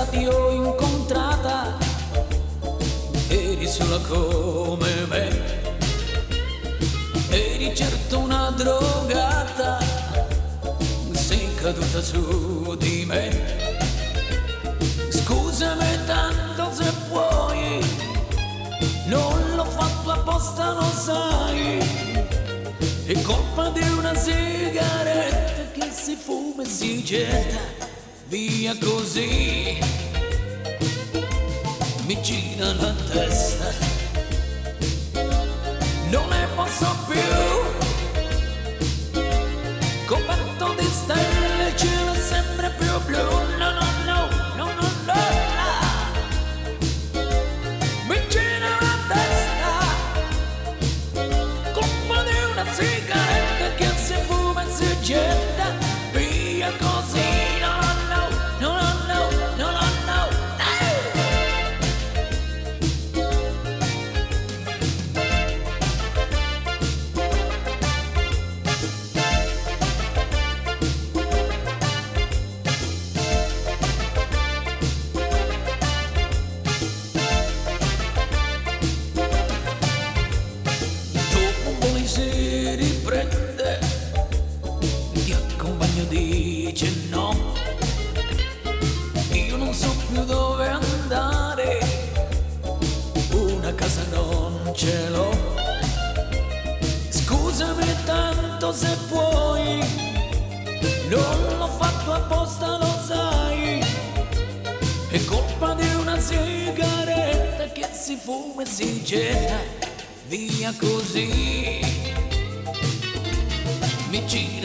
ti ho incontrata, eri sola come me, eri certo una drogata, sei caduta su di me. Scusami tanto se puoi, non l'ho fatto apposta, lo sai, è colpa di una sigaretta che si fuma e si getta via così, mi gira la testa, non ne posso più, coperto di stelle, il cielo è sempre più blu, no no no, no no no, mi gira la testa, colpa di una sigaretta che si fuma e si getta via così. Si riprende, ti accompagno, dice no, io non so più dove andare, una casa non ce l'ho, scusami tanto se puoi, non l'ho fatto apposta, lo sai, è colpa di una sigaretta che si fuma e si getta via così, mi gira